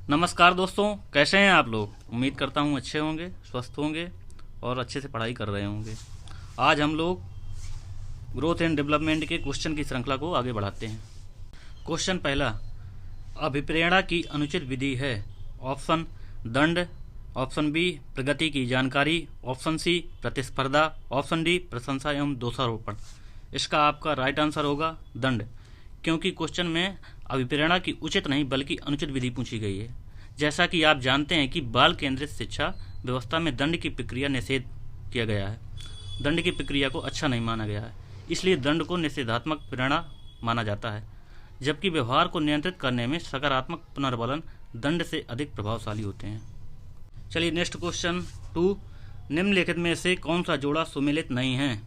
नमस्कार दोस्तों, कैसे हैं आप लोग। उम्मीद करता हूँ अच्छे होंगे, स्वस्थ होंगे और अच्छे से पढ़ाई कर रहे होंगे। आज हम लोग ग्रोथ एंड डेवलपमेंट के क्वेश्चन की श्रृंखला को आगे बढ़ाते हैं। क्वेश्चन पहला, अभिप्रेरणा की अनुचित विधि है। ऑप्शन दंड, ऑप्शन बी प्रगति की जानकारी, ऑप्शन सी प्रतिस्पर्धा, ऑप्शन डी प्रशंसा एवं दोषारोपण। इसका आपका राइट आंसर होगा दंड, क्योंकि क्वेश्चन में अभिप्रेरणा की उचित नहीं बल्कि अनुचित विधि पूछी गई है। जैसा कि आप जानते हैं कि बाल केंद्रित शिक्षा व्यवस्था में दंड की प्रक्रिया निषेध किया गया है। दंड की प्रक्रिया को अच्छा नहीं माना गया है, इसलिए दंड को निषेधात्मक प्रेरणा माना जाता है, जबकि व्यवहार को नियंत्रित करने में सकारात्मक पुनर्बलन दंड से अधिक प्रभावशाली होते हैं। चलिए नेक्स्ट क्वेश्चन 2, निम्नलिखित में से कौन सा जोड़ा सुमेलित नहीं है।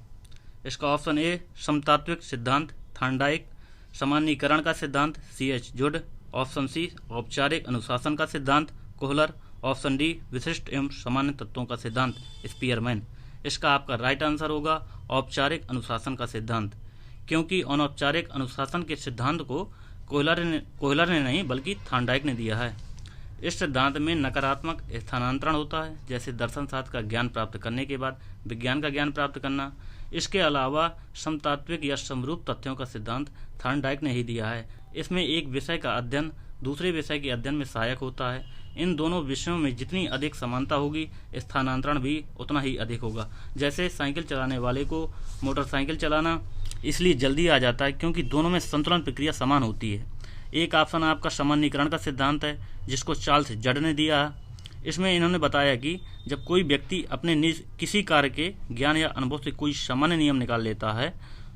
इसका ऑप्शन ए समतात्विक सिद्धांत थार्नडाइक, सामान्यीकरण का सिद्धांत CH जुड, ऑप्शन सी औपचारिक अनुशासन का सिद्धांत कोहलर, ऑप्शन डी विशिष्ट एवं सामान्य तत्वों का सिद्धांत स्पीयरमैन। इसका आपका राइट आंसर होगा औपचारिक अनुशासन का सिद्धांत, क्योंकि अनौपचारिक अनुशासन के सिद्धांत को कोहलर ने नहीं बल्कि थार्नडाइक ने दिया है। इस सिद्धांत में नकारात्मक स्थानांतरण होता है, जैसे दर्शन शास्त्र का ज्ञान प्राप्त करने के बाद विज्ञान का ज्ञान प्राप्त करना। इसके अलावा समतात्विक या समरूप तथ्यों का सिद्धांत थार्नडाइक ने ही दिया है। इसमें एक विषय का अध्ययन दूसरे विषय के अध्ययन में सहायक होता है। इन दोनों विषयों में जितनी अधिक समानता होगी, स्थानांतरण भी उतना ही अधिक होगा। जैसे साइकिल चलाने वाले को मोटरसाइकिल चलाना इसलिए जल्दी आ जाता है क्योंकि दोनों में संतुलन प्रक्रिया समान होती है। एक ऑप्शन आपका सामान्यीकरण का सिद्धांत है, जिसको चार्ल्स जड ने दिया है। इसमें इन्होंने बताया कि जब कोई व्यक्ति अपने किसी कार्य के ज्ञान या अनुभव से कोई सामान्य नियम निकाल लेता है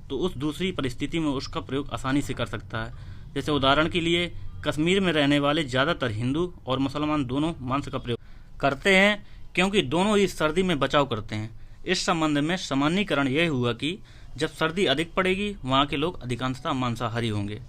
तो उस दूसरी परिस्थिति में उसका प्रयोग आसानी से कर सकता है। जैसे उदाहरण के लिए कश्मीर में रहने वाले ज़्यादातर हिंदू और मुसलमान दोनों मांस का प्रयोग करते हैं, क्योंकि दोनों ही सर्दी में बचाव करते हैं। इस संबंध में सामान्यीकरण यह हुआ कि जब सर्दी अधिक पड़ेगी वहाँ के लोग अधिकांशतः मांसाहारी होंगे।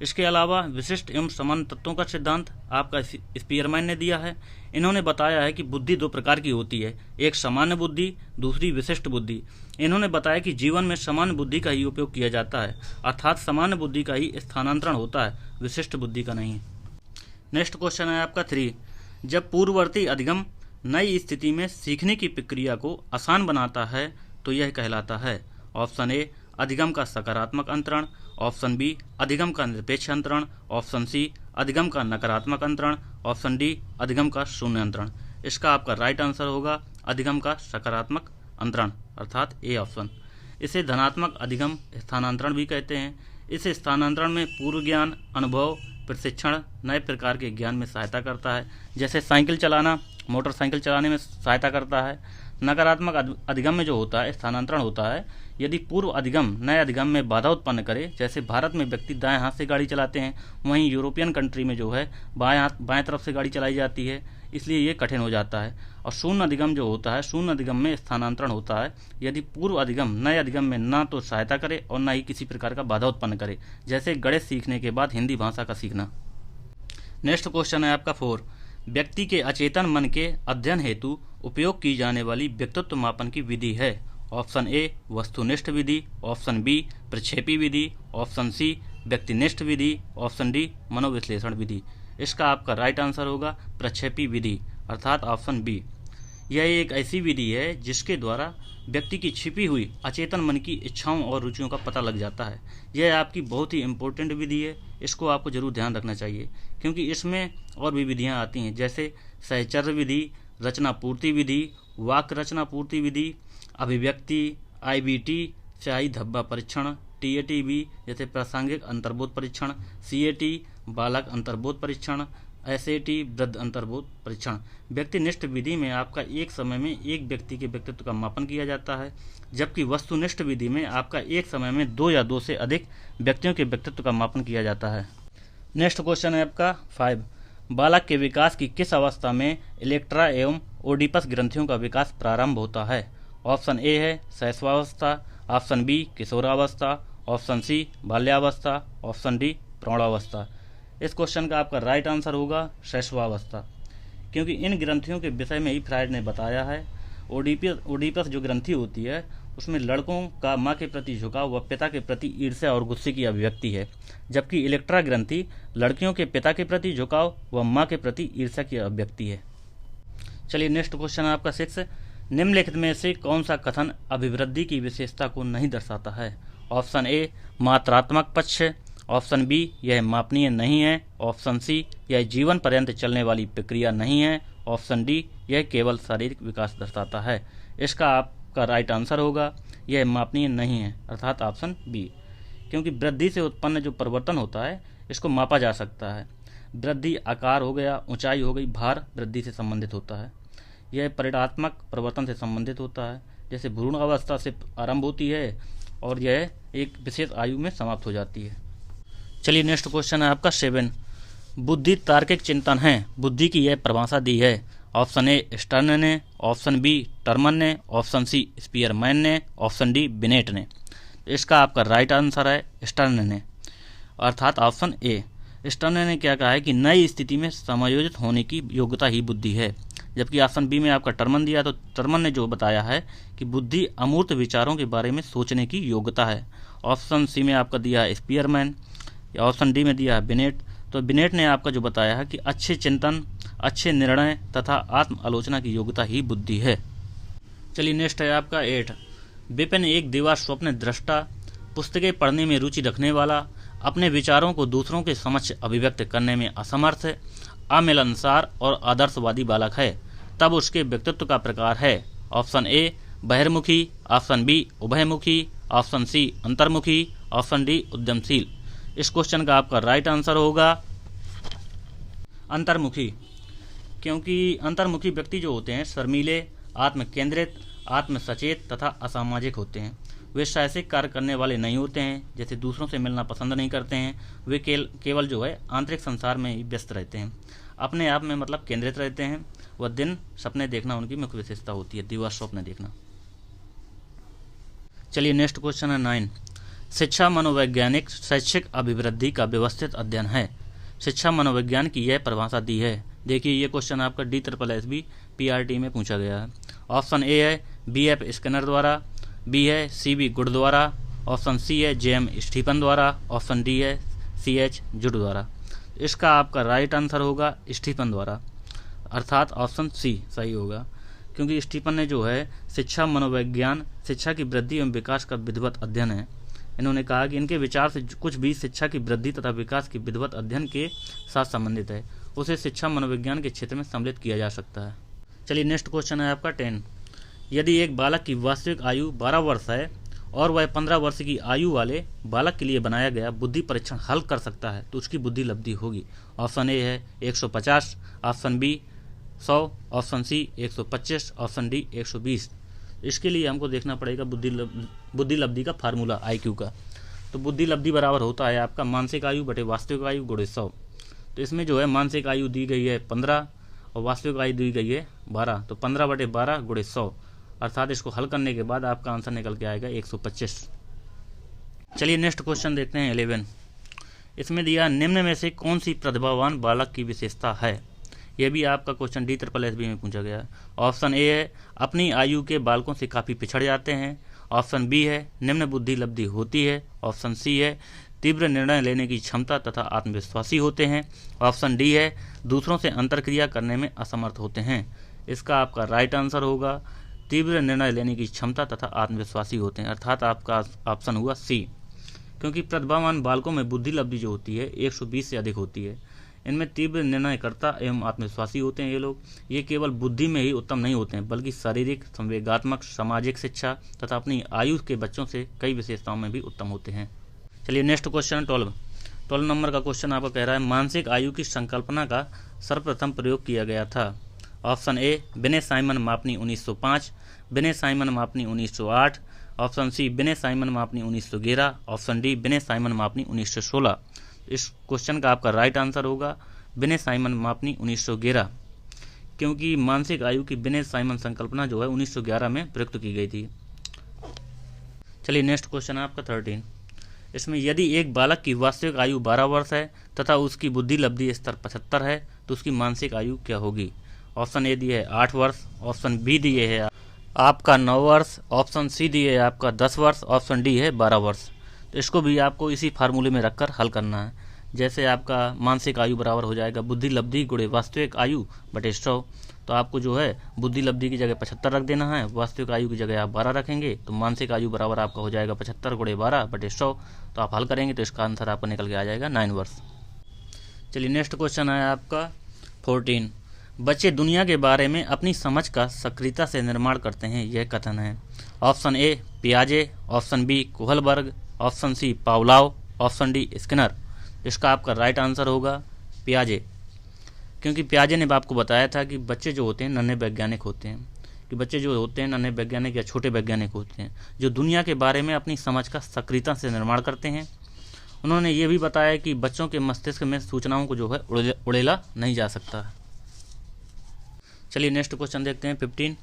इसके अलावा विशिष्ट एवं समान तत्वों का सिद्धांत आपका स्पीयरमैन ने दिया है। इन्होंने बताया है कि बुद्धि दो प्रकार की होती है, एक सामान्य बुद्धि, दूसरी विशिष्ट बुद्धि। इन्होंने बताया कि जीवन में सामान्य बुद्धि का ही उपयोग किया जाता है, अर्थात सामान्य बुद्धि का ही स्थानांतरण होता है, विशिष्ट बुद्धि का नहीं। नेक्स्ट क्वेश्चन है आपका 3, जब पूर्ववर्ती अधिगम नई स्थिति में सीखने की प्रक्रिया को आसान बनाता है तो यह कहलाता है। ऑप्शन ए अधिगम का सकारात्मक अंतरण, ऑप्शन बी अधिगम का निरपेक्ष अंतरण, ऑप्शन सी अधिगम का नकारात्मक अंतरण, ऑप्शन डी अधिगम का शून्य अंतरण। इसका आपका राइट आंसर होगा अधिगम का सकारात्मक अंतरण, अर्थात ए ऑप्शन। इसे धनात्मक अधिगम स्थानांतरण भी कहते हैं। इस स्थानांतरण में पूर्व ज्ञान, अनुभव, प्रशिक्षण नए प्रकार के ज्ञान में सहायता करता है, जैसे साइकिल चलाना मोटरसाइकिल चलाने में सहायता करता है। नकारात्मक अधिगम में जो होता है स्थानांतरण होता है, यदि पूर्व अधिगम नए अधिगम में बाधा उत्पन्न करे, जैसे भारत में व्यक्ति दाएं हाथ से गाड़ी चलाते हैं, वहीं यूरोपियन कंट्री में जो है बाएं तरफ से गाड़ी चलाई जाती है, इसलिए ये कठिन हो जाता है। और शून्य अधिगम जो होता है, शून्य अधिगम में स्थानांतरण होता है यदि पूर्व अधिगम नए अधिगम में ना तो सहायता करे और न ही किसी प्रकार का बाधा उत्पन्न करे, जैसे गणित सीखने के बाद हिंदी भाषा का सीखना। नेक्स्ट क्वेश्चन है आपका 4, व्यक्ति के अचेतन मन के अध्ययन हेतु उपयोग की जाने वाली व्यक्तित्व मापन की विधि है। ऑप्शन ए वस्तुनिष्ठ विधि, ऑप्शन बी प्रक्षेपी विधि, ऑप्शन सी व्यक्तिनिष्ठ विधि, ऑप्शन डी मनोविश्लेषण विधि। इसका आपका राइट आंसर होगा प्रक्षेपी विधि, अर्थात ऑप्शन बी। यह एक ऐसी विधि है जिसके द्वारा व्यक्ति की छिपी हुई अचेतन मन की इच्छाओं और रुचियों का पता लग जाता है। यह आपकी बहुत ही इम्पोर्टेंट विधि है, इसको आपको जरूर ध्यान रखना चाहिए, क्योंकि इसमें और भी विधियाँ आती हैं, जैसे सहचर्य विधि, रचना पूर्ति विधि, वाक्य रचना पूर्ति विधि, अभिव्यक्ति, IBT स्याही धब्बा परीक्षण, TATB जैसे प्रासंगिक अंतर्बोध परीक्षण, CAT बालक अंतर्बोध परीक्षण, SAT वृद्ध अंतर्बोध परीक्षण। व्यक्तिनिष्ठ विधि में आपका एक समय में एक व्यक्ति के व्यक्तित्व का मापन किया जाता है, जबकि वस्तुनिष्ठ विधि में आपका एक समय में 2 या 2 से अधिक व्यक्तियों के व्यक्तित्व का मापन किया जाता है। नेक्स्ट क्वेश्चन है आपका 5, बालक के विकास की किस अवस्था में इलेक्ट्रा एवं ओडिपस ग्रंथियों का विकास प्रारंभ होता है। ऑप्शन ए है शैशवावस्था, ऑप्शन बी किशोरावस्था, ऑप्शन सी बाल्यावस्था, ऑप्शन डी प्रौढ़ावस्था। इस क्वेश्चन का आपका राइट आंसर होगा शैशवावस्था, क्योंकि इन ग्रंथियों के विषय में ही फ्रायड ने बताया है। ओडिपस जो ग्रंथि होती है उसमें लड़कों का माँ के प्रति झुकाव व पिता के प्रति ईर्ष्या और गुस्से की अभिव्यक्ति है, जबकि इलेक्ट्रा ग्रंथि लड़कियों के पिता के प्रति झुकाव व माँ के प्रति ईर्ष्या की अभिव्यक्ति है। चलिए नेक्स्ट क्वेश्चन है आपका 6। निम्नलिखित में से कौन सा कथन अभिवृद्धि की विशेषता को नहीं दर्शाता है? ऑप्शन ए मात्रात्मक पक्ष है, ऑप्शन बी यह मापनीय नहीं है, ऑप्शन सी यह जीवन पर्यंत चलने वाली प्रक्रिया नहीं है, ऑप्शन डी यह केवल शारीरिक विकास दर्शाता है। इसका आपका राइट आंसर होगा यह मापनीय नहीं है, अर्थात ऑप्शन बी, क्योंकि वृद्धि से उत्पन्न जो परिवर्तन होता है इसको मापा जा सकता है। वृद्धि आकार हो गया, ऊंचाई हो गई, भार वृद्धि से संबंधित होता है। यह परिणात्मक परिवर्तन से संबंधित होता है, जैसे भ्रूण अवस्था से आरंभ होती है और यह एक विशेष आयु में समाप्त हो जाती है। चलिए नेक्स्ट क्वेश्चन है आपका 7। बुद्धि तार्किक चिंतन है, बुद्धि की यह परिभाषा दी है। ऑप्शन ए स्टर्न ने, ऑप्शन बी टर्मन ने, ऑप्शन सी स्पीयरमैन ने, ऑप्शन डी बिनेट ने। इसका आपका राइट आंसर है स्टर्न ने, अर्थात ऑप्शन ए। स्टर्न ने क्या कहा है कि नई स्थिति में समायोजित होने की योग्यता ही बुद्धि है, जबकि ऑप्शन बी में आपका टर्मन दिया, तो टर्मन ने जो बताया है कि बुद्धि अमूर्त विचारों के बारे में सोचने की योग्यता है। ऑप्शन सी में आपका दिया है स्पीयरमैन, ऑप्शन डी में दिया है बिनेट, तो बिनेट ने आपका जो बताया है कि अच्छे चिंतन, अच्छे निर्णय तथा आत्म आलोचना की योग्यता ही बुद्धि है। चलिए नेक्स्ट है आपका 8। विपिन एक दिवा स्वप्न दृष्टा, पुस्तकें पढ़ने में रुचि रखने वाला, अपने विचारों को दूसरों के समक्ष अभिव्यक्त करने में असमर्थ, अमिलनसार और आदर्शवादी बालक है, तब उसके व्यक्तित्व का प्रकार है। ऑप्शन ए बहिर्मुखी, ऑप्शन बी उभयमुखी, ऑप्शन सी अंतर्मुखी, ऑप्शन डी उद्यमशील। इस क्वेश्चन का आपका राइट आंसर होगा अंतर्मुखी, क्योंकि अंतर्मुखी व्यक्ति जो होते हैं शर्मीले, आत्मकेंद्रित, आत्मसचेत तथा असामाजिक होते हैं। वे साहसिक कार्य करने वाले नहीं होते हैं, जैसे दूसरों से मिलना पसंद नहीं करते हैं। वे केवल जो है आंतरिक संसार में ही व्यस्त रहते हैं, अपने आप में मतलब केंद्रित रहते हैं। वह दिन सपने देखना उनकी मुख्य विशेषता होती है, दिवा स्वप्न देखना। चलिए नेक्स्ट क्वेश्चन है 9। शिक्षा मनोवैज्ञानिक शैक्षिक अभिवृद्धि का व्यवस्थित अध्ययन है। शिक्षा मनोविज्ञान की यह परिभाषा दी है। देखिए ये क्वेश्चन आपका DSSB PRT में पूछा गया है। ऑप्शन ए है BF स्किनर द्वारा, बी है CB गुड द्वारा, ऑप्शन सी है JM स्टीफन द्वारा, ऑप्शन डी है CH जुड द्वारा। इसका आपका राइट आंसर होगा स्टीफन द्वारा, अर्थात ऑप्शन सी सही होगा, क्योंकि स्टीफन ने जो है शिक्षा मनोविज्ञान शिक्षा की वृद्धि एवं विकास का विधिवत अध्ययन है। इन्होंने कहा कि इनके विचार से कुछ भी शिक्षा की वृद्धि तथा विकास के विधिवत अध्ययन के साथ संबंधित है, उसे शिक्षा मनोविज्ञान के क्षेत्र में सम्मिलित किया जा सकता है। चलिए नेक्स्ट क्वेश्चन है आपका 10। यदि एक बालक की वास्तविक आयु 12 वर्ष है और वह 15 वर्ष की आयु वाले बालक के लिए बनाया गया बुद्धि परीक्षण हल कर सकता है तो उसकी बुद्धि लब्धि होगी। ऑप्शन ए है 150, option B 100, option C 125, option D 120। इसके लिए हमको देखना पड़ेगा बुद्धि लब्धि का फार्मूला IQ का। तो बुद्धि लब्धि बराबर होता है आपका मानसिक आयु बटे वास्तविक आयु गुणे 100। तो इसमें जो है मानसिक आयु दी गई है 15 और वास्तविक आयु दी गई है 12, तो 15 बटे 12 गुणे 100, अर्थात इसको हल करने के बाद आपका आंसर निकल के आएगा 125। चलिए नेक्स्ट क्वेश्चन देखते हैं 11। इसमें दिया निम्न में से कौन सी प्रतिभावान बालक की विशेषता है। यह भी आपका क्वेश्चन DSSB में पूछा गया है। ऑप्शन ए है अपनी आयु के बालकों से काफ़ी पिछड़ जाते हैं, ऑप्शन बी है निम्न बुद्धि लब्धि होती है, ऑप्शन सी है तीव्र निर्णय लेने की क्षमता तथा आत्मविश्वासी होते हैं, ऑप्शन डी है दूसरों से अंतरक्रिया करने में असमर्थ होते हैं। इसका आपका राइट आंसर होगा तीव्र निर्णय लेने की क्षमता तथा आत्मविश्वासी होते हैं, अर्थात आपका ऑप्शन हुआ सी, क्योंकि प्रतिभावान बालकों में बुद्धि लब्धि जो होती है 120 से अधिक होती है। इनमें तीव्र निर्णयकर्ता एवं आत्मविश्वासी होते हैं ये लोग। ये केवल बुद्धि में ही उत्तम नहीं होते हैं बल्कि शारीरिक, संवेगात्मक, सामाजिक शिक्षा तथा अपनी आयु के बच्चों से कई विशेषताओं में भी उत्तम होते हैं। चलिए नेक्स्ट क्वेश्चन 12 नंबर का क्वेश्चन आपको कह रहा है मानसिक आयु की संकल्पना का सर्वप्रथम प्रयोग किया गया था। ऑप्शन ए विनय साइमन मापनी 1905, विनय साइमन मापनी 1908, ऑप्शन सी विनय साइमन मापनी 1911, ऑप्शन डी विनय साइमन मापनी 1916। इस क्वेश्चन का आपका राइट आंसर होगा विनय साइमन मापनी 1911, क्योंकि मानसिक आयु की विनय साइमन संकल्पना जो है 1911 में प्रयुक्त की गई थी। चलिए नेक्स्ट क्वेश्चन है आपका 13। इसमें यदि एक बालक की वास्तविक आयु 12 वर्ष है तथा उसकी बुद्धि लब्धि स्तर 75 है तो उसकी मानसिक आयु क्या होगी। ऑप्शन ए दिए है 8 वर्ष, ऑप्शन बी दिए है आपका 9 वर्ष, ऑप्शन सी दी है आपका 10 वर्ष, ऑप्शन डी है 12 वर्ष। तो इसको भी आपको इसी फार्मूले में रखकर हल करना है। जैसे आपका मानसिक आयु बराबर हो जाएगा बुद्धि लब्धि गुणे वास्तविक आयु बटे 100। तो आपको जो है बुद्धि लब्धि की जगह 75 रख देना है, वास्तविक आयु की जगह आप 12 रखेंगे, तो मानसिक आयु बराबर आपका हो जाएगा 75 गुणे 12 बटे 100। तो आप हल करेंगे तो इसका आंसर आपका निकल के आ जाएगा 9 वर्ष। चलिए नेक्स्ट क्वेश्चन है आपका 14। बच्चे दुनिया के बारे में अपनी समझ का सक्रियता से निर्माण करते हैं, यह कथन है। ऑप्शन ए पियाजे, option B Kohlberg, option C Pavlov, option D Skinner. इसका आपका राइट आंसर होगा पियाजे, क्योंकि पियाजे ने आपको बताया था कि बच्चे जो होते हैं नन्हे वैज्ञानिक होते हैं, कि बच्चे जो होते हैं नन्हे वैज्ञानिक या छोटे वैज्ञानिक होते हैं जो दुनिया के बारे में अपनी समझ का सक्रियता से निर्माण करते हैं। उन्होंने ये भी बताया कि बच्चों के मस्तिष्क में सूचनाओं को जो है उड़ेला नहीं जा सकता। चलिए नेक्स्ट क्वेश्चन देखते हैं 15।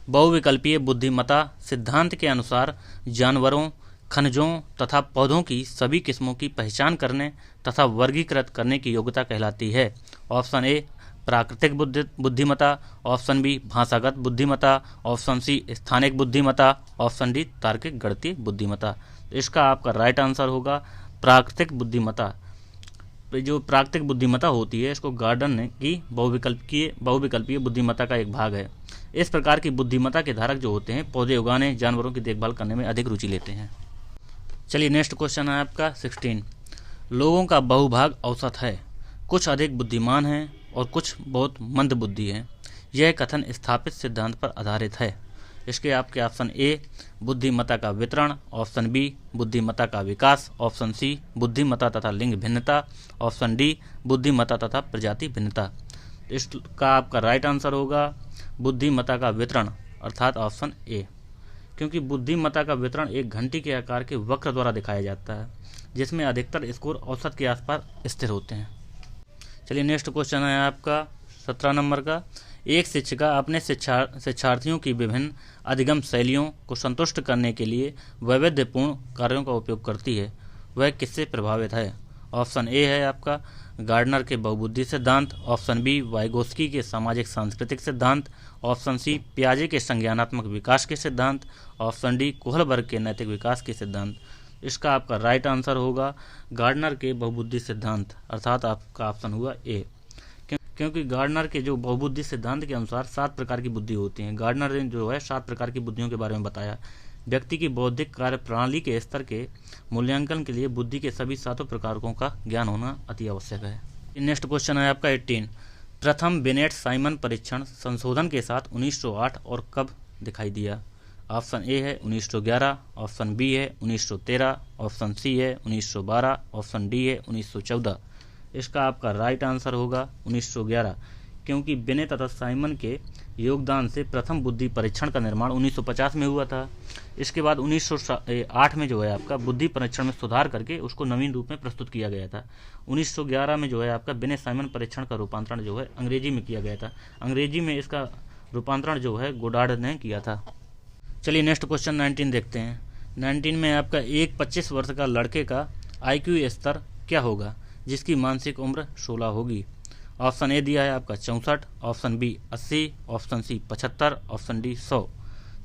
बहुविकल्पीय बुद्धिमत्ता सिद्धांत के अनुसार जानवरों, खनिजों तथा पौधों की सभी किस्मों की पहचान करने तथा वर्गीकृत करने की योग्यता कहलाती है। ऑप्शन ए प्राकृतिक बुद्धिमत्ता, ऑप्शन बी भाषागत बुद्धिमत्ता, ऑप्शन सी स्थानिक बुद्धिमत्ता, ऑप्शन डी तार्किक गणितीय बुद्धिमत्ता। तो इसका आपका राइट आंसर होगा प्राकृतिक बुद्धिमत्ता। जो प्राकृतिक बुद्धिमत्ता होती है इसको गार्डन की बहुविकल्पीय बुद्धिमत्ता का एक भाग है। इस प्रकार की बुद्धिमत्ता के धारक जो होते हैं पौधे उगाने, जानवरों की देखभाल करने में अधिक रुचि लेते हैं। चलिए नेक्स्ट क्वेश्चन है आपका 16। लोगों का बहुभाग औसत है, कुछ अधिक बुद्धिमान हैं और कुछ बहुत मंद बुद्धि हैं। यह कथन स्थापित सिद्धांत पर आधारित है। इसके आपके ऑप्शन ए बुद्धिमत्ता का वितरण, ऑप्शन बी बुद्धिमत्ता का विकास, ऑप्शन सी बुद्धिमत्ता तथा लिंग भिन्नता, ऑप्शन डी बुद्धिमत्ता तथा प्रजाति भिन्नता। इसका आपका राइट आंसर होगा बुद्धिमत्ता का वितरण, अर्थात ऑप्शन ए, क्योंकि बुद्धिमत्ता का वितरण एक घंटी के आकार के वक्र द्वारा दिखाया जाता है जिसमें अधिकतर स्कोर औसत के आसपास स्थिर होते हैं। चलिए नेक्स्ट क्वेश्चन है आपका 17 नंबर का। एक शिक्षिका अपने शिक्षार्थियों की विभिन्न अधिगम शैलियों को संतुष्ट करने के लिए वैविध्यपूर्ण कार्यों का उपयोग करती है, वह किससे प्रभावित है। ऑप्शन ए है आपका गार्डनर के बहुबुद्धि सिद्धांत, ऑप्शन बी वाइगोस्की के सामाजिक सांस्कृतिक सिद्धांत, ऑप्शन सी पियाजे के संज्ञानात्मक विकास के सिद्धांत, ऑप्शन डी कोहलबर्ग के नैतिक विकास के सिद्धांत। इसका आपका राइट आंसर होगा गार्डनर के बहुबुद्धि सिद्धांत, अर्थात आपका ऑप्शन हुआ ए, क्योंकि गार्डनर के जो बहुबुद्धि सिद्धांत के अनुसार 7 प्रकार की बुद्धि होती हैं। गार्डनर ने जो है 7 प्रकार की बुद्धियों के बारे में बताया। व्यक्ति की बौद्धिक कार्य प्रणाली के स्तर के मूल्यांकन के लिए बुद्धि के सभी 7 प्रकारों का ज्ञान होना अति आवश्यक है। नेक्स्ट क्वेश्चन है आपका 18। प्रथम बिनेट साइमन परीक्षण संशोधन के साथ 1908 और कब दिखाई दिया। ऑप्शन ए है 1911, ऑप्शन बी है 1913, ऑप्शन सी है 1912, ऑप्शन डी है 1914। इसका आपका राइट आंसर होगा 1911, क्योंकि बिनेट तथा साइमन के योगदान से प्रथम बुद्धि परीक्षण का निर्माण 1950 में हुआ था। इसके बाद 1908 में जो है आपका बुद्धि परीक्षण में सुधार करके उसको नवीन रूप में प्रस्तुत किया गया था। 1911 में जो है आपका बिनेट साइमन परीक्षण का रूपांतरण जो है अंग्रेजी में किया गया था। अंग्रेजी में इसका रूपांतरण जो है गोडार्ड ने किया था। चलिए नेक्स्ट क्वेश्चन 19 देखते हैं। 19 में आपका एक 25 वर्ष का लड़के का IQ स्तर क्या होगा जिसकी मानसिक उम्र 16 होगी। ऑप्शन ए दिया है आपका 64, option B 80, option C 75, option D 100।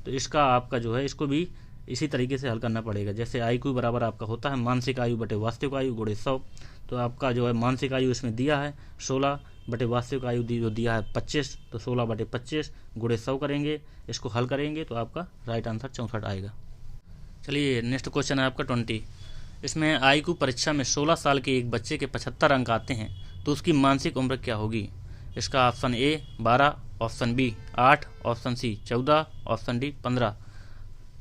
तो इसका आपका जो है इसको भी इसी तरीके से हल करना पड़ेगा। जैसे IQ बराबर आपका होता है मानसिक आयु बटे वास्तविक आयु गुणे 100। तो आपका जो है मानसिक आयु इसमें दिया है 16 बटे वास्तविक आयु जो दिया है 25, तो 16 बटे 25 गुणे 100 करेंगे, इसको हल करेंगे तो आपका राइट आंसर 64 आएगा। चलिए नेक्स्ट क्वेश्चन है आपका 20। इसमें IQ परीक्षा में 16 साल के एक बच्चे के 75 अंक आते हैं तो उसकी मानसिक उम्र क्या होगी। इसका option A 12, option B 8, option C 14, option D 15।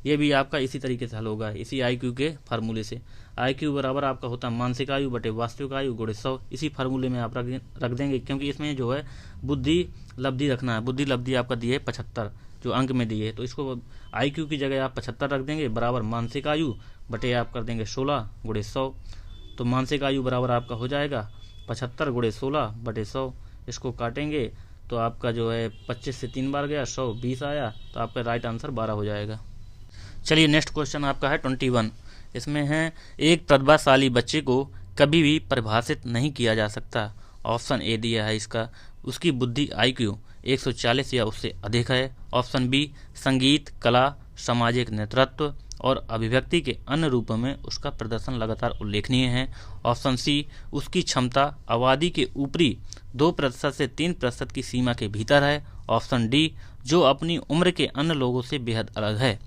ये भी आपका इसी तरीके से हल होगा, इसी IQ के फार्मूले से। IQ बराबर आपका होता है मानसिक आयु बटे वास्तविक आयु गुणे 100। इसी फार्मूले में आप रख देंगे, क्योंकि इसमें जो है बुद्धि लब्धि रखना है। बुद्धि लब्धि आपका दी है 75 जो अंक में दी है, तो इसको IQ की जगह आप 75 रख देंगे बराबर मानसिक आयु बटे आप कर देंगे 16 गुणे 100। तो मानसिक आयु बराबर आपका हो जाएगा 75 गुणे 16 बटे 100। इसको काटेंगे तो आपका जो है 25 से 3 बार गया 100 20 आया, तो आपका राइट आंसर 12 हो जाएगा। चलिए नेक्स्ट क्वेश्चन आपका है 21। इसमें है एक प्रतिभाशाली बच्चे को कभी भी परिभाषित नहीं किया जा सकता। ऑप्शन ए दिया है इसका उसकी बुद्धि IQ 140 या उससे अधिक है। ऑप्शन बी, संगीत, कला, सामाजिक नेतृत्व और अभिव्यक्ति के अन्य रूपों में उसका प्रदर्शन लगातार उल्लेखनीय है। ऑप्शन सी, उसकी क्षमता आबादी के ऊपरी 2% से 3% की सीमा के भीतर है। ऑप्शन डी, जो अपनी उम्र के अन्य लोगों से बेहद अलग है।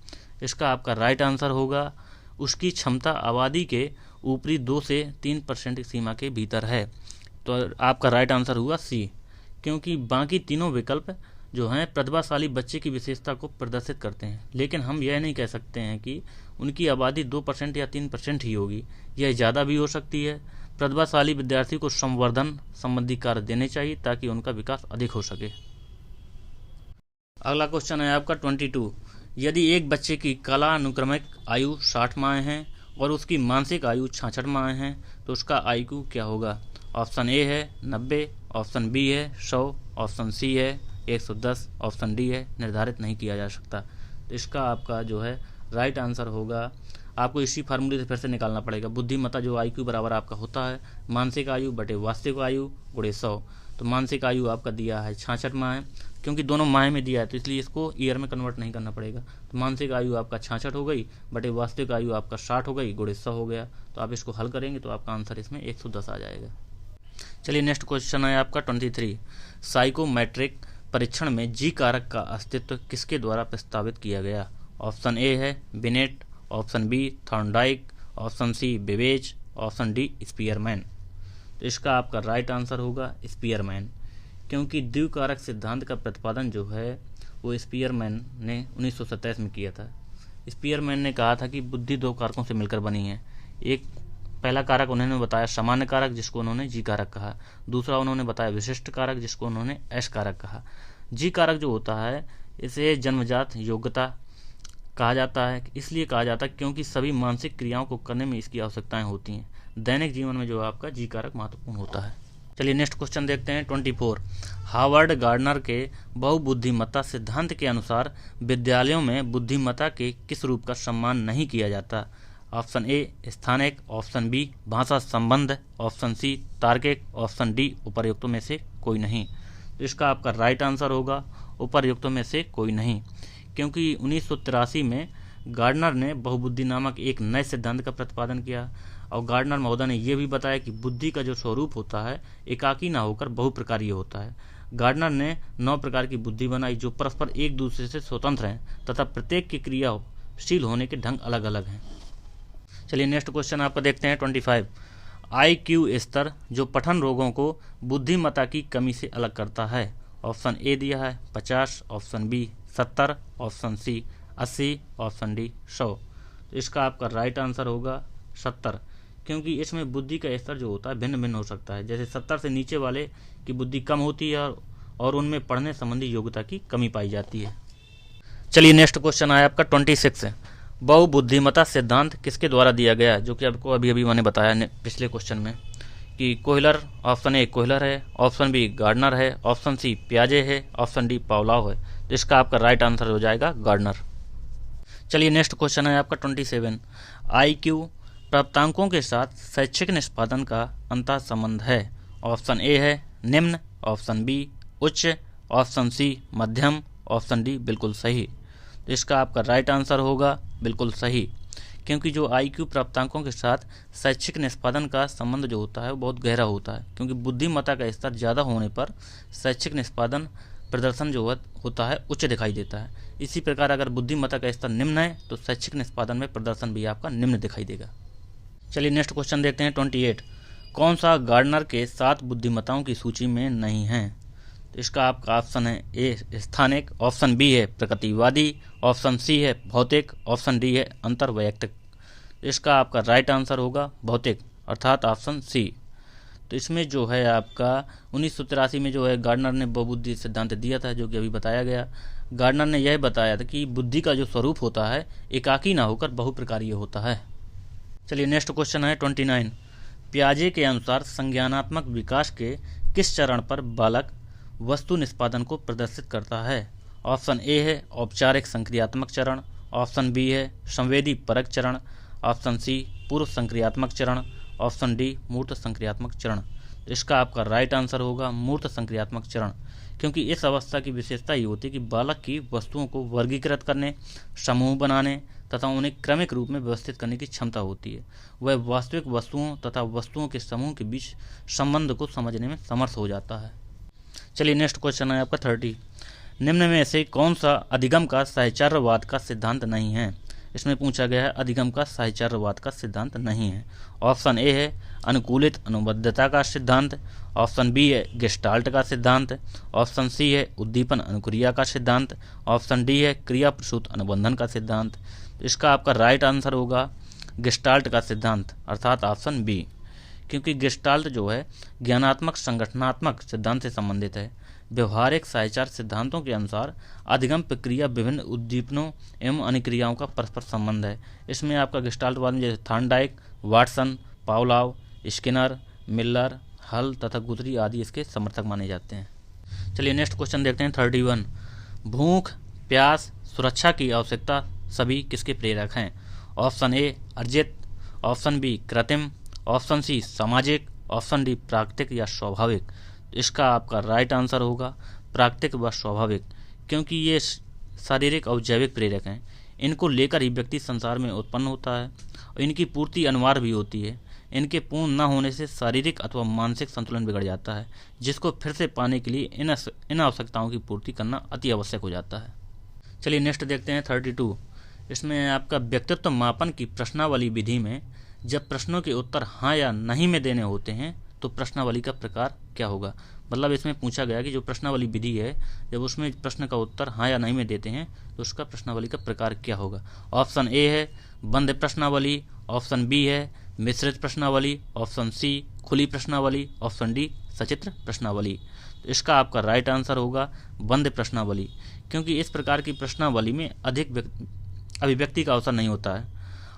इसका आपका राइट आंसर होगा उसकी क्षमता आबादी के ऊपरी 2 से 3% की सीमा के भीतर है। तो आपका राइट आंसर हुआ सी, क्योंकि बाकी तीनों विकल्प जो हैं प्रतिभाशाली बच्चे की विशेषता को प्रदर्शित करते हैं, लेकिन हम यह नहीं कह सकते हैं कि उनकी आबादी 2% या 3% ही होगी, यह ज़्यादा भी हो सकती है। प्रतिभाशाली विद्यार्थी को संवर्धन संबंधी कार्य देने चाहिए ताकि उनका विकास अधिक हो सके। अगला क्वेश्चन है आपका 22। यदि एक बच्चे की कला अनुक्रमिक आयु 60 माह है और उसकी मानसिक आयु 66 माह है तो उसका IQ क्या होगा? ऑप्शन ए है 90, ऑप्शन बी है 100, ऑप्शन सी है 110, ऑप्शन डी है निर्धारित नहीं किया जा सकता। तो इसका आपका जो है राइट आंसर होगा, आपको इसी फार्मूले से फिर से निकालना पड़ेगा। बुद्धिमत्ता जो IQ बराबर आपका होता है मानसिक आयु बटे वास्तविक आयु गुणे 100। तो मानसिक आयु आपका दिया है 66 माह, क्योंकि दोनों माह में दिया है तो इसलिए इसको ईयर में कन्वर्ट नहीं करना पड़ेगा। तो मानसिक आयु आपका 66 हो गई बटे वास्तविक आयु आपका 60 हो गई गुणे 100 हो गया। तो आप इसको हल करेंगे तो आपका आंसर इसमें 110 आ जाएगा। चलिए नेक्स्ट क्वेश्चन है आपका 23। साइकोमेट्रिक परीक्षण में जी कारक का अस्तित्व किसके द्वारा प्रस्तावित किया गया? ऑप्शन ए है Binet, option B Thorndike, option C Babbage, option D Spearman. तो इसका आपका राइट आंसर होगा स्पीयरमैन, क्योंकि द्विकारक सिद्धांत का प्रतिपादन जो है वो स्पीयरमैन ने 1927 में किया था। स्पीयरमैन ने कहा था कि बुद्धि 2 कारकों से मिलकर बनी है। एक पहला कारक उन्होंने बताया सामान्य कारक, जिसको उन्होंने जी कारक कहा। दूसरा उन्होंने बताया विशिष्ट कारक, जिसको उन्होंने एस कारक कहा। जी कारक जो होता है इसे जन्मजात योग्यता कहा जाता है, इसलिए कहा जाता है क्योंकि सभी मानसिक क्रियाओं को करने में इसकी आवश्यकताएं होती हैं। दैनिक जीवन में जो आपका जी कारक महत्वपूर्ण होता है। चलिए नेक्स्ट क्वेश्चन देखते हैं 24। हार्वर्ड गार्डनर के बहुबुद्धिमत्ता सिद्धांत के अनुसार विद्यालयों में बुद्धिमत्ता के किस रूप का सम्मान नहीं किया जाता? ऑप्शन ए स्थानिक, ऑप्शन बी भाषा संबंध, ऑप्शन सी तार्किक, ऑप्शन डी उपर्युक्तों में से कोई नहीं। तो इसका आपका राइट आंसर होगा उपर्युक्तों में से कोई नहीं, क्योंकि 1983 में गार्डनर ने बहुबुद्धि नामक एक नए सिद्धांत का प्रतिपादन किया और गार्डनर महोदय ने यह भी बताया कि बुद्धि का जो स्वरूप होता है एकाकी ना होकर बहुप्रकारीय होता है। गार्डनर ने 9 प्रकार की बुद्धि बनाई जो परस्पर एक दूसरे से स्वतंत्र हैं तथा प्रत्येक की क्रियाशील होने के ढंग अलग अलग हैं। चलिए नेक्स्ट क्वेश्चन आपका देखते हैं 25। IQ स्तर जो पठन रोगों को बुद्धिमत्ता की कमी से अलग करता है। ऑप्शन ए दिया है 50, option B 70, option C 80, option D 100। तो इसका आपका राइट आंसर होगा 70, क्योंकि इसमें बुद्धि का स्तर जो होता है भिन्न भिन्न हो सकता है। जैसे 70 से नीचे वाले की बुद्धि कम होती है और उनमें पढ़ने संबंधी योग्यता की कमी पाई जाती है। चलिए नेक्स्ट क्वेश्चन आया आपका 26। बहुबुद्धिमत्ता सिद्धांत किसके द्वारा दिया गया? जो कि आपको अभी अभी मैंने बताया पिछले क्वेश्चन में कि कोहलर, ऑप्शन ए कोहलर है, ऑप्शन बी गार्डनर है, ऑप्शन सी पियाजे है, ऑप्शन डी पावलोव है। तो इसका आपका राइट आंसर हो जाएगा गार्डनर। चलिए नेक्स्ट क्वेश्चन है आपका 27। IQ प्राप्तांकों के साथ शैक्षिक निष्पादन का अंतः संबंध है। ऑप्शन ए है निम्न, ऑप्शन बी उच्च, ऑप्शन सी मध्यम, ऑप्शन डी बिल्कुल सही। तो इसका आपका राइट आंसर होगा बिल्कुल सही, क्योंकि जो IQ प्राप्तांकों के साथ शैक्षिक निष्पादन का संबंध जो होता है वो बहुत गहरा होता है, क्योंकि बुद्धिमत्ता का स्तर ज़्यादा होने पर शैक्षिक निष्पादन प्रदर्शन जो होता है उच्च दिखाई देता है। इसी प्रकार अगर बुद्धिमत्ता का स्तर निम्न है तो शैक्षिक निष्पादन में प्रदर्शन भी आपका निम्न दिखाई देगा। चलिए नेक्स्ट क्वेश्चन देखते हैं 28। कौन सा गार्डनर के 7 बुद्धिमत्ताओं की सूची में नहीं है? तो इसका आपका ऑप्शन है ए स्थानिक, ऑप्शन बी है प्रकृतिवादी, ऑप्शन सी है भौतिक, ऑप्शन डी है अंतर्वैयक्तिक। इसका आपका राइट आंसर होगा भौतिक, अर्थात ऑप्शन सी। तो इसमें जो है आपका 1983 में जो है गार्डनर ने बहुबुद्धि सिद्धांत दिया था, जो कि अभी बताया गया। गार्डनर ने यह बताया था कि बुद्धि का जो स्वरूप होता है एकाकी ना होकर बहुप्रकारीय होता है। चलिए नेक्स्ट क्वेश्चन है 29। पियाजे के अनुसार संज्ञानात्मक विकास के किस चरण पर बालक वस्तु निष्पादन को प्रदर्शित करता है? ऑप्शन ए है औपचारिक संक्रियात्मक चरण, ऑप्शन बी है संवेदी परक चरण, ऑप्शन सी पूर्व संक्रियात्मक चरण, ऑप्शन डी मूर्त संक्रियात्मक चरण। तो इसका आपका राइट आंसर होगा मूर्त संक्रियात्मक चरण, क्योंकि इस अवस्था की विशेषता ये होती है कि बालक की वस्तुओं को वर्गीकृत करने, समूह बनाने तथा उन्हें क्रमिक रूप में व्यवस्थित करने की क्षमता होती है। वह वास्तविक वस्तुओं तथा वस्तुओं के समूह के बीच संबंध को समझने में समर्थ हो जाता है। चलिए नेक्स्ट क्वेश्चन है आपका 30। निम्न में से कौन सा अधिगम का साहचर्यवाद का सिद्धांत नहीं है? इसमें पूछा गया है अधिगम का साहचर्यवाद का सिद्धांत नहीं है। ऑप्शन ए है अनुकूलित अनुबद्धता का सिद्धांत, ऑप्शन बी है गेस्टाल्ट का सिद्धांत, ऑप्शन सी है उद्दीपन अनुक्रिया का सिद्धांत, ऑप्शन डी है क्रिया प्रसूत अनुबंधन का सिद्धांत। तो इसका आपका राइट आंसर होगा गेस्टाल्ट का सिद्धांत अर्थात ऑप्शन बी, क्योंकि गेस्टाल्ट जो है ज्ञानात्मक संगठनात्मक सिद्धांत से संबंधित है। व्यवहारिक साहचर्य सिद्धांतों के अनुसार अधिगम प्रक्रिया विभिन्न उद्दीपनों एवं अनुक्रियाओं का परस्पर संबंध है। इसमें आपका गेस्टाल्टवाद में जैसे Thorndike, Watson, Pavlov, Skinner, Miller, हल तथा गुथरी आदि इसके समर्थक माने जाते हैं। चलिए नेक्स्ट क्वेश्चन देखते हैं 31। भूख, प्यास, सुरक्षा की आवश्यकता सभी किसके प्रेरक हैं? ऑप्शन ए अर्जित, ऑप्शन बी कृत्रिम, ऑप्शन सी सामाजिक, ऑप्शन डी प्राकृतिक या स्वाभाविक। इसका आपका राइट आंसर होगा प्राकृतिक व स्वाभाविक, क्योंकि ये शारीरिक और जैविक प्रेरक हैं। इनको लेकर ही व्यक्ति संसार में उत्पन्न होता है और इनकी पूर्ति अनिवार्य भी होती है। इनके पूर्ण न होने से शारीरिक अथवा मानसिक संतुलन बिगड़ जाता है, जिसको फिर से पाने के लिए इन आवश्यकताओं की पूर्ति करना अति आवश्यक हो जाता है। चलिए नेक्स्ट देखते हैं 32। इसमें आपका व्यक्तित्व मापन की प्रश्नावली विधि में जब प्रश्नों के उत्तर हाँ या नहीं में देने होते हैं तो प्रश्नावली का प्रकार क्या होगा? मतलब इसमें पूछा गया कि जो प्रश्नावली विधि है जब उसमें प्रश्न का उत्तर हाँ या नहीं में देते हैं तो उसका प्रश्नावली का प्रकार क्या होगा? ऑप्शन ए है बंद प्रश्नावली, ऑप्शन बी है मिश्रित प्रश्नावली, ऑप्शन सी खुली प्रश्नावली, ऑप्शन डी सचित्र प्रश्नावली। तो इसका आपका राइट आंसर होगा बंद प्रश्नावली, क्योंकि इस प्रकार की प्रश्नावली में अधिक अभिव्यक्ति का अवसर नहीं होता है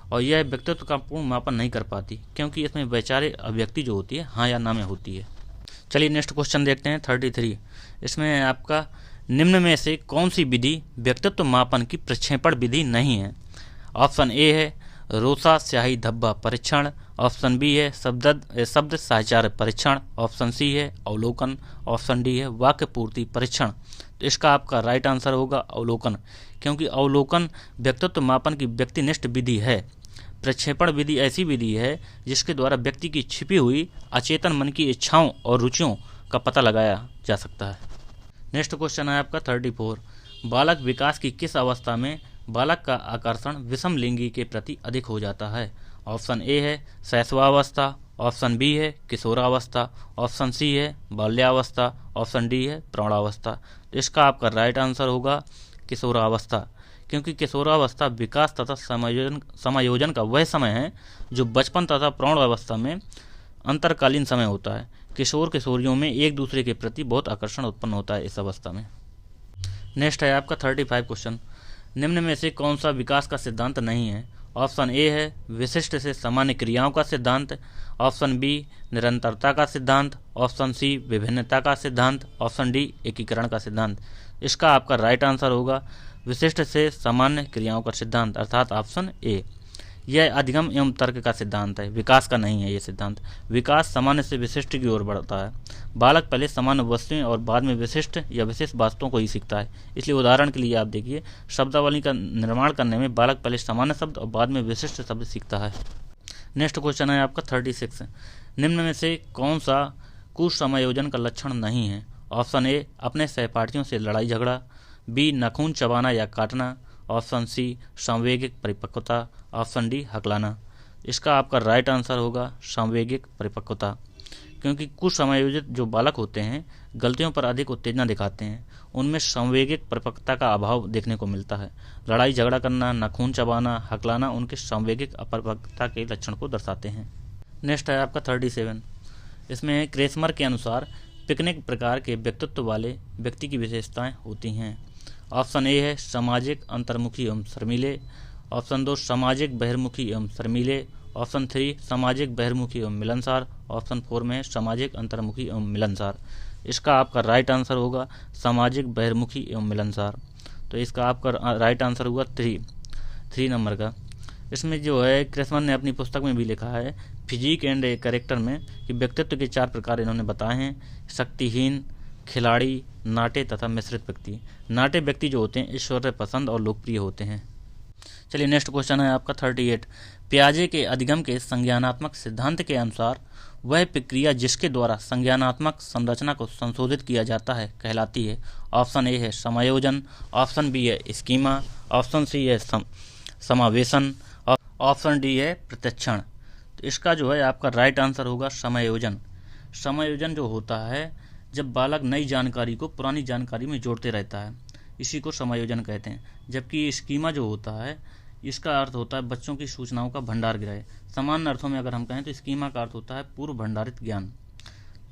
और यह व्यक्तित्व का पूर्ण मापन नहीं कर पाती, क्योंकि इसमें वैचारिक अभिव्यक्ति जो होती है हाँ या ना में होती है। चलिए नेक्स्ट क्वेश्चन देखते हैं 33। इसमें आपका निम्न में से कौन सी विधि व्यक्तित्व मापन की प्रक्षेपण विधि नहीं है? ऑप्शन ए है रोसा स्याही धब्बा परीक्षण, ऑप्शन बी है शब्द साहचर्य परीक्षण, ऑप्शन सी है अवलोकन, ऑप्शन डी है वाक्य पूर्ति परीक्षण। तो इसका आपका राइट आंसर होगा अवलोकन, क्योंकि अवलोकन व्यक्तित्व मापन की व्यक्तिनिष्ठ विधि है। प्रक्षेपण विधि ऐसी विधि है जिसके द्वारा व्यक्ति की छिपी हुई अचेतन मन की इच्छाओं और रुचियों का पता लगाया जा सकता है। नेक्स्ट क्वेश्चन है आपका 34। बालक विकास की किस अवस्था में बालक का आकर्षण विषम लिंगी के प्रति अधिक हो जाता है? ऑप्शन ए है शैशवावस्था, ऑप्शन बी है किशोरावस्था, ऑप्शन सी है बाल्यावस्था, ऑप्शन डी है प्रौढ़ावस्था। इसका आपका राइट आंसर होगा किशोरावस्था, क्योंकि किशोरावस्था विकास तथा समायोजन का वह समय है जो बचपन तथा प्रौढ़ अवस्था में अंतरकालीन समय होता है। किशोर किशोरियों में एक दूसरे के प्रति बहुत आकर्षण उत्पन्न होता है इस अवस्था में। नेक्स्ट है आपका 35 क्वेश्चन। निम्न में से कौन सा विकास का सिद्धांत नहीं है? ऑप्शन ए है विशिष्ट से सामान्य क्रियाओं का सिद्धांत, ऑप्शन बी निरंतरता का सिद्धांत, ऑप्शन सी विभिन्नता का सिद्धांत, ऑप्शन डी एकीकरण का सिद्धांत। इसका आपका राइट आंसर होगा विशिष्ट से सामान्य क्रियाओं का सिद्धांत अर्थात ऑप्शन ए। यह अधिगम एवं तर्क का सिद्धांत है, विकास का नहीं है ये सिद्धांत। विकास सामान्य से विशिष्ट की ओर बढ़ता है। बालक पहले सामान्य वस्तुएं और बाद में विशिष्ट या विशेष वस्तुओं को ही सीखता है। इसलिए उदाहरण के लिए आप देखिए, शब्दावली का निर्माण करने में बालक पहले सामान्य शब्द और बाद में विशिष्ट शब्द सीखता है। नेक्स्ट क्वेश्चन है आपका 36। निम्न में से कौन सा कुसमायोजन का लक्षण नहीं है? ऑप्शन ए अपने सहपाठियों से लड़ाई झगड़ा, बी नाखून चबाना या काटना, ऑप्शन सी संवेगिक परिपक्वता, ऑप्शन डी हकलाना। इसका आपका राइट आंसर होगा संवेगिक परिपक्वता, क्योंकि कुछ समायोजित जो बालक होते हैं गलतियों पर अधिक उत्तेजना दिखाते हैं, उनमें संवेगिक परिपक्वता का अभाव देखने को मिलता है। लड़ाई झगड़ा करना, नाखून चबाना, हकलाना उनके संवेगिक अपरिपक्वता के लक्षण को दर्शाते हैं। नेक्स्ट है आपका 37। इसमें क्रेसमर के अनुसार पिकनिक प्रकार के व्यक्तित्व वाले व्यक्ति की विशेषताएं होती हैं। ऑप्शन ए है सामाजिक अंतर्मुखी एवं शर्मीले, ऑप्शन 2 सामाजिक बहिर्मुखी एवं शर्मीले, ऑप्शन 3 सामाजिक बहिर्मुखी एवं मिलनसार, ऑप्शन 4 में सामाजिक अंतर्मुखी एवं मिलनसार। इसका आपका राइट आंसर होगा सामाजिक बहिर्मुखी एवं मिलनसार। तो इसका आपका राइट आंसर होगा 3 नंबर का। इसमें जो है क्रेसमर ने अपनी पुस्तक में भी लिखा है फिजिक एंड कैरेक्टर में कि व्यक्तित्व के 4 प्रकार इन्होंने बताए हैं: शक्तिहीन, खिलाड़ी, नाटे तथा मिश्रित व्यक्ति। नाटे व्यक्ति जो होते हैं ईश्वर्य पसंद और लोकप्रिय होते हैं। चलिए नेक्स्ट क्वेश्चन है आपका 38। पियाजे के अधिगम के संज्ञानात्मक सिद्धांत के अनुसार वह प्रक्रिया जिसके द्वारा संज्ञानात्मक संरचना को संशोधित किया जाता है कहलाती है। ऑप्शन ए है समायोजन, ऑप्शन बी है स्कीमा, ऑप्शन सी है समावेशन, ऑप्शन डी है प्रत्यक्षण। तो इसका जो है आपका राइट आंसर होगा समायोजन। समायोजन जो होता है जब बालक नई जानकारी को पुरानी जानकारी में जोड़ते रहता है, इसी को समायोजन कहते हैं। जबकि स्कीमा जो होता है इसका अर्थ होता है बच्चों की सूचनाओं का भंडार गृह। सामान्य अर्थों में अगर हम कहें तो स्कीमा का अर्थ होता है पूर्व भंडारित ज्ञान।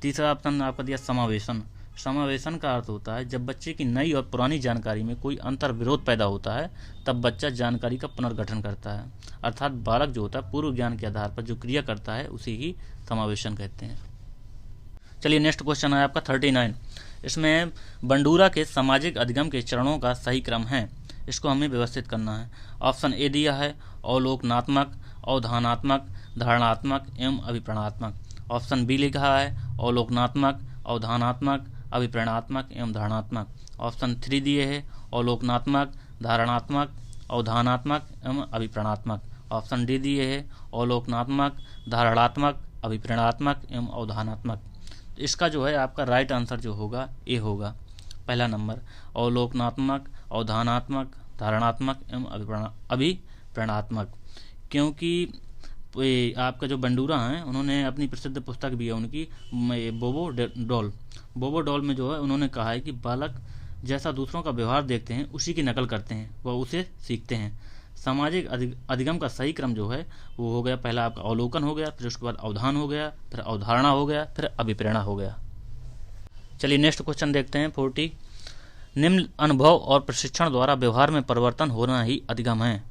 तीसरा ऑप्शन आपका दिया समावेशन। समावेशन का अर्थ होता है जब बच्चे की नई और पुरानी जानकारी में कोई अंतर विरोध पैदा होता है तब बच्चा जानकारी का पुनर्गठन करता है, अर्थात बालक जो होता है पूर्व ज्ञान के आधार पर जो क्रिया करता है उसी ही समावेशन कहते हैं। चलिए नेक्स्ट क्वेश्चन है आपका 39। इसमें बंडूरा के सामाजिक अधिगम के चरणों का सही क्रम है, इसको हमें व्यवस्थित करना है। ऑप्शन ए दिया है अवलोकनात्मक, अवधानात्मक, धारणात्मक एवं अभिप्रेरणात्मक। ऑप्शन बी लिखा है अवलोकनात्मक, अवधानात्मक, अभिप्रेरणात्मक एवं धारणात्मक। ऑप्शन 3 दिए है अवलोकनात्मक, धारणात्मक, अवधानात्मक एवं अभिप्रेरणात्मक। ऑप्शन डी दिए है अवलोकनात्मक, धारणात्मक, अभिप्रेरणात्मक एवं अवधानात्मक। तो इसका जो है आपका राइट आंसर जो होगा ए होगा, पहला नंबर अवलोकनात्मक, अवधानात्मक, धारणात्मक एवं अभिप्रेरणात्मक। क्योंकि आपका जो बंडूरा हैं उन्होंने अपनी प्रसिद्ध पुस्तक भी है उनकी बोबो डॉल में जो है उन्होंने कहा है कि बालक जैसा दूसरों का व्यवहार देखते हैं उसी की नकल करते हैं, वह उसे सीखते हैं। सामाजिक अधिगम का सही क्रम जो है वो हो गया, पहला आपका अवलोकन हो गया, फिर उसके बाद अवधान हो गया, फिर अवधारणा हो गया, फिर अभिप्रेरणा हो गया। चलिए नेक्स्ट क्वेश्चन देखते हैं 40। निम्न अनुभव और प्रशिक्षण द्वारा व्यवहार में परिवर्तन होना ही अधिगम है।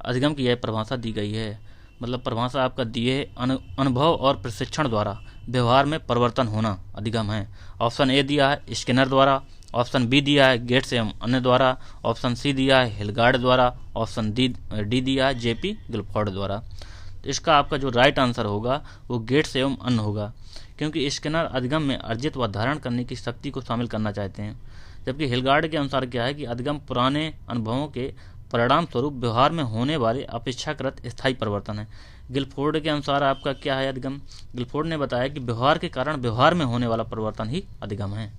अधिगम की यह परिभाषा दी गई है, मतलब परिभाषा आपका दी है अनुभव और प्रशिक्षण द्वारा व्यवहार में परिवर्तन होना अधिगम है। ऑप्शन ए दिया है स्किनर द्वारा, ऑप्शन बी दिया है गेट्स एवं अन्य द्वारा, ऑप्शन सी दिया है हिलगार्ड द्वारा, ऑप्शन डी दिया है जेपी गिलफोर्ड द्वारा। तो इसका आपका जो राइट आंसर होगा वो गेट्स एवं अन्य होगा, क्योंकि स्किनर अधिगम में अर्जित व धारण करने की शक्ति को शामिल करना चाहते हैं, जबकि हिलगार्ड के अनुसार क्या है कि अधिगम पुराने अनुभवों के परिणाम स्वरूप व्यवहार में होने वाले अपेक्षाकृत स्थायी परिवर्तन है। गिलफोर्ड के अनुसार आपका क्या है अधिगम, गिलफोर्ड ने बताया कि व्यवहार के कारण व्यवहार में होने वाला परिवर्तन ही अधिगम है।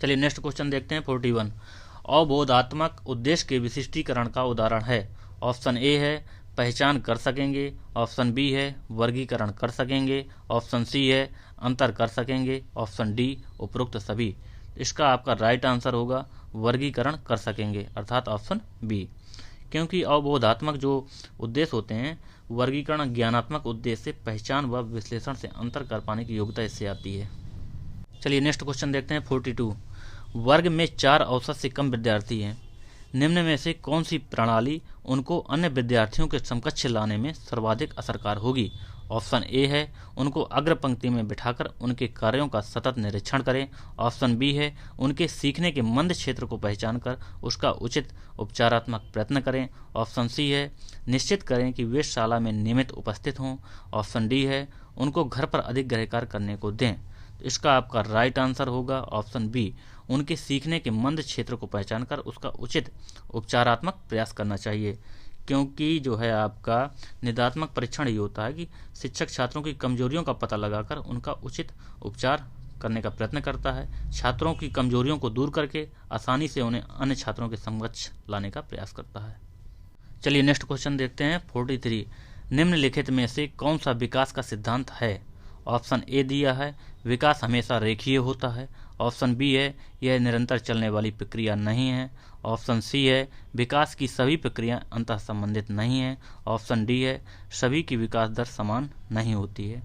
चलिए नेक्स्ट क्वेश्चन देखते हैं 41। अवबोधात्मक उद्देश्य के विशिष्टीकरण का उदाहरण है। ऑप्शन ए है पहचान कर सकेंगे, ऑप्शन बी है वर्गीकरण कर सकेंगे, ऑप्शन सी है अंतर कर सकेंगे, ऑप्शन डी उपरोक्त सभी। इसका आपका राइट आंसर होगा वर्गीकरण कर सकेंगे, अर्थात ऑप्शन बी। क्योंकि अवबोधात्मक जो उद्देश्य होते हैं वर्गीकरण ज्ञानात्मक उद्देश्य से पहचान व विश्लेषण से अंतर कर पाने की योग्यता इससे आती है। चलिए नेक्स्ट क्वेश्चन देखते हैं 42। वर्ग में 4 औसत से कम विद्यार्थी हैं, निम्न में से कौन सी प्रणाली उनको अन्य विद्यार्थियों के समकक्ष लाने में सर्वाधिक असरकार होगी। ऑप्शन ए है उनको अग्र पंक्ति में बिठाकर उनके कार्यों का सतत निरीक्षण करें, ऑप्शन बी है उनके सीखने के मंद क्षेत्र को पहचान कर उसका उचित उपचारात्मक प्रयत्न करें, ऑप्शन सी है निश्चित करें कि वे शाला में नियमित उपस्थित हों, ऑप्शन डी है उनको घर पर अधिक गृहकार्य करने को दें। तो इसका आपका राइट आंसर होगा ऑप्शन बी, उनके सीखने के मंद क्षेत्र को पहचान कर उसका उचित उपचारात्मक प्रयास करना चाहिए। क्योंकि जो है आपका निदात्मक परीक्षण ये होता है कि शिक्षक छात्रों की कमजोरियों का पता लगाकर उनका उचित उपचार करने का प्रयत्न करता है, छात्रों की कमजोरियों को दूर करके आसानी से उन्हें अन्य छात्रों के समकक्ष लाने का प्रयास करता है। चलिए नेक्स्ट क्वेश्चन देखते हैं 43। निम्नलिखित में से कौन सा विकास का सिद्धांत है। ऑप्शन ए दिया है विकास हमेशा रेखीय होता है, ऑप्शन बी है यह निरंतर चलने वाली प्रक्रिया नहीं है, ऑप्शन सी है विकास की सभी प्रक्रियाएं अंतः संबंधित नहीं है, ऑप्शन डी है सभी की विकास दर समान नहीं होती है।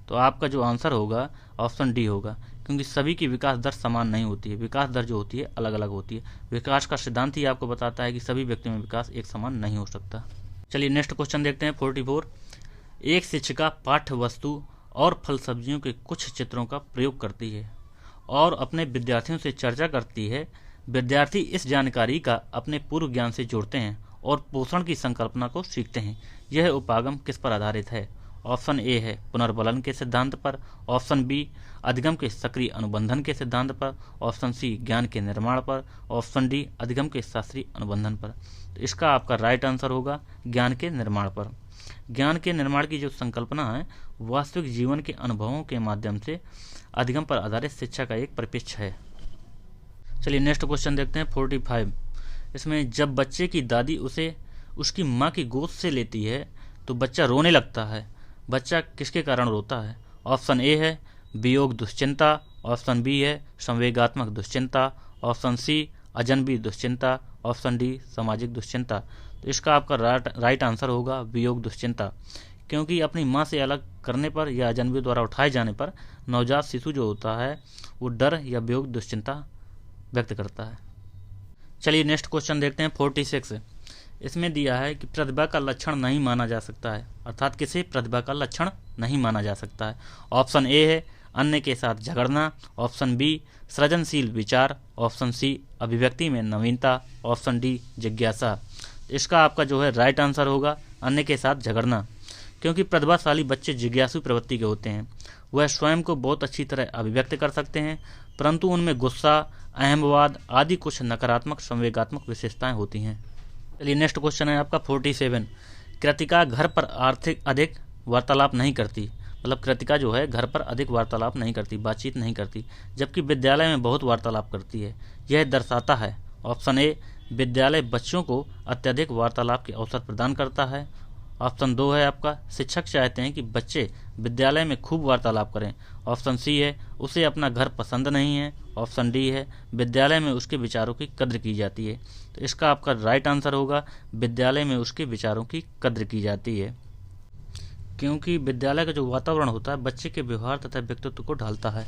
तो आपका जो आंसर होगा ऑप्शन डी होगा, क्योंकि सभी की विकास दर समान नहीं होती है, विकास दर जो होती है अलग अलग होती है। विकास का सिद्धांत ही आपको बताता है कि सभी व्यक्तियों में विकास एक समान नहीं हो सकता। चलिए नेक्स्ट क्वेश्चन देखते हैं 44। एक शिक्षिका पाठ्य वस्तु और फल सब्जियों के कुछ चित्रों का प्रयोग करती है और अपने विद्यार्थियों से चर्चा करती है। विद्यार्थी इस जानकारी का अपने पूर्व ज्ञान से जोड़ते हैं और पोषण की संकल्पना को सीखते हैं। यह उपागम किस पर आधारित है। ऑप्शन ए है पुनर्बलन के सिद्धांत पर, ऑप्शन बी अधिगम के सक्रिय अनुबंधन के सिद्धांत पर, ऑप्शन सी ज्ञान के निर्माण पर, ऑप्शन डी अधिगम के शास्त्रीय अनुबंधन पर। तो इसका आपका राइट आंसर होगा ज्ञान के निर्माण पर। ज्ञान के निर्माण की जो संकल्पना है वास्तविक जीवन के अनुभवों के माध्यम से अधिगम पर आधारित शिक्षा का एक परिप्रेक्ष्य है। चलिए नेक्स्ट क्वेश्चन देखते हैं 45। इसमें जब बच्चे की दादी उसे उसकी माँ की गोद से लेती है तो बच्चा रोने लगता है, बच्चा किसके कारण रोता है? ऑप्शन ए है वियोग दुश्चिंता, ऑप्शन बी है संवेगात्मक दुश्चिंता, ऑप्शन सी अजनबी दुश्चिंता, ऑप्शन डी सामाजिक दुश्चिंता। तो इसका आपका राइट आंसर होगा वियोग दुश्चिंता, क्योंकि अपनी माँ से अलग करने पर या अजनबी द्वारा उठाए जाने पर नवजात शिशु जो होता है वो डर या वियोग दुश्चिंता व्यक्त करता है। चलिए नेक्स्ट क्वेश्चन देखते हैं 46। इसमें दिया है कि प्रतिभा का लक्षण नहीं माना जा सकता है, अर्थात किसे प्रतिभा का लक्षण नहीं माना जा सकता है। ऑप्शन ए है अन्य के साथ झगड़ना, ऑप्शन बी सृजनशील विचार, ऑप्शन सी अभिव्यक्ति में नवीनता, ऑप्शन डी जिज्ञासा। इसका आपका जो है राइट आंसर होगा अन्य के साथ झगड़ना, क्योंकि प्रतिभाशाली बच्चे जिज्ञासु प्रवृत्ति के होते हैं। वह स्वयं को बहुत अच्छी तरह अभिव्यक्त कर सकते हैं, परंतु उनमें गुस्सा, अहमवाद आदि कुछ नकारात्मक संवेगात्मक विशेषताएं होती हैं। चलिए नेक्स्ट क्वेश्चन है आपका 47। कृतिका घर पर अधिक वार्तालाप नहीं करती, मतलब कृतिका जो है घर पर अधिक वार्तालाप नहीं करती, बातचीत नहीं करती, जबकि विद्यालय में बहुत वार्तालाप करती है। यह दर्शाता है ऑप्शन ए विद्यालय बच्चों को अत्यधिक वार्तालाप के अवसर प्रदान करता है, ऑप्शन 2 है आपका शिक्षक चाहते हैं कि बच्चे विद्यालय में खूब वार्तालाप करें, ऑप्शन सी है उसे अपना घर पसंद नहीं है, ऑप्शन डी है विद्यालय में उसके विचारों की कद्र की जाती है। तो इसका आपका राइट आंसर होगा विद्यालय में उसके विचारों की कद्र की जाती है, क्योंकि विद्यालय का जो वातावरण होता है बच्चे के व्यवहार तथा व्यक्तित्व को ढालता है।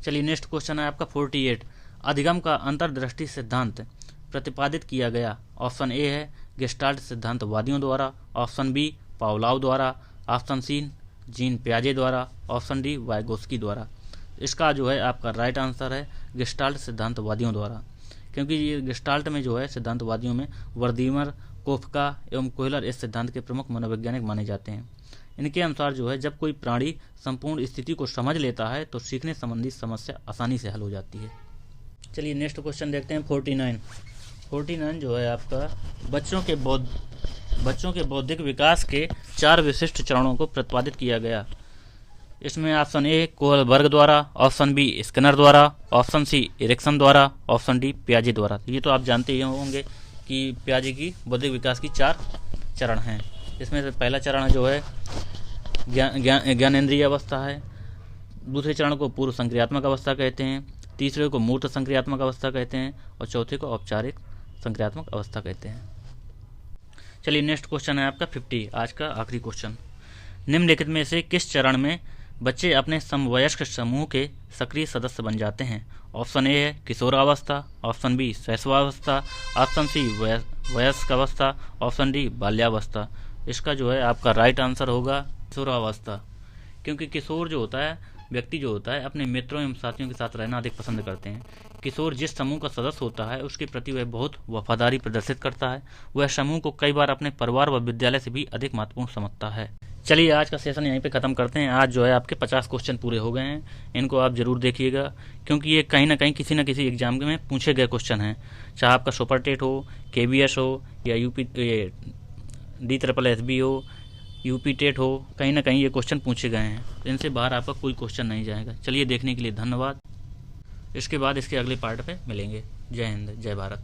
चलिए नेक्स्ट क्वेश्चन है आपका 48। अधिगम का अंतर्दृष्टि सिद्धांत प्रतिपादित किया गया। ऑप्शन ए है गेस्टाल्ट सिद्धांतवादियों द्वारा, ऑप्शन बी पावलाव द्वारा, ऑप्शन सी जीन पियाजे द्वारा, ऑप्शन डी वाइगोस्की द्वारा। इसका जो है आपका राइट आंसर है गेस्टाल्ट सिद्धांतवादियों द्वारा, क्योंकि ये गेस्टाल्ट में जो है सिद्धांतवादियों में वर्दीमर, कोफका एवं कोहलर इस सिद्धांत के प्रमुख मनोवैज्ञानिक माने जाते हैं। इनके अनुसार जो है जब कोई प्राणी संपूर्ण स्थिति को समझ लेता है तो सीखने संबंधी समस्या आसानी से हल हो जाती है। चलिए नेक्स्ट क्वेश्चन देखते हैं 49 जो है आपका बच्चों के बौद्धिक विकास के 4 विशिष्ट चरणों को प्रतिपादित किया गया। इसमें ऑप्शन ए कोहलबर्ग द्वारा, ऑप्शन बी स्किनर द्वारा, ऑप्शन सी एरिक्सन द्वारा, ऑप्शन डी पियाजे द्वारा। ये तो आप जानते ही होंगे कि पियाजे की बौद्धिक विकास की 4 चरण हैं। इसमें से पहला चरण जो है ज्ञानेंद्रिय अवस्था है, दूसरे चरण को पूर्व संक्रियात्मक अवस्था कहते हैं, तीसरे को मूर्त संक्रियात्मक अवस्था कहते हैं और चौथे को औपचारिक संक्रियात्मक अवस्था कहते हैं। चलिए नेक्स्ट क्वेश्चन है आपका 50, आज का आखिरी क्वेश्चन। निम्नलिखित में से किस चरण में बच्चे अपने समवयस्क समूह के सक्रिय सदस्य बन जाते हैं? ऑप्शन ए है किशोरावस्था, ऑप्शन बी शैशवावस्था, ऑप्शन सी वयस्क अवस्था, ऑप्शन डी बाल्यावस्था। इसका जो है आपका राइट आंसर होगा किशोरावस्था, क्योंकि किशोर जो होता है व्यक्ति जो होता है अपने मित्रों एवं साथियों के साथ रहना अधिक पसंद करते हैं। किशोर जिस समूह का सदस्य होता है उसके प्रति वह बहुत वफादारी प्रदर्शित करता है, वह समूह को कई बार अपने परिवार व विद्यालय से भी अधिक महत्वपूर्ण समझता है। चलिए आज का सेशन यहीं पे ख़त्म करते हैं। आज जो है आपके 50 क्वेश्चन पूरे हो गए हैं, इनको आप जरूर देखिएगा, क्योंकि ये कहीं ना कहीं किसी न किसी एग्जाम में पूछे गए क्वेश्चन हैं, चाहे आपका सुपर टेट हो, KBS हो या DSSB हो, UP टेट हो, कहीं ना कहीं ये क्वेश्चन पूछे गए हैं। इनसे बाहर आपका कोई क्वेश्चन नहीं जाएगा। चलिए देखने के लिए धन्यवाद। इसके बाद इसके अगले पार्ट पे मिलेंगे। जय हिंद, जय भारत।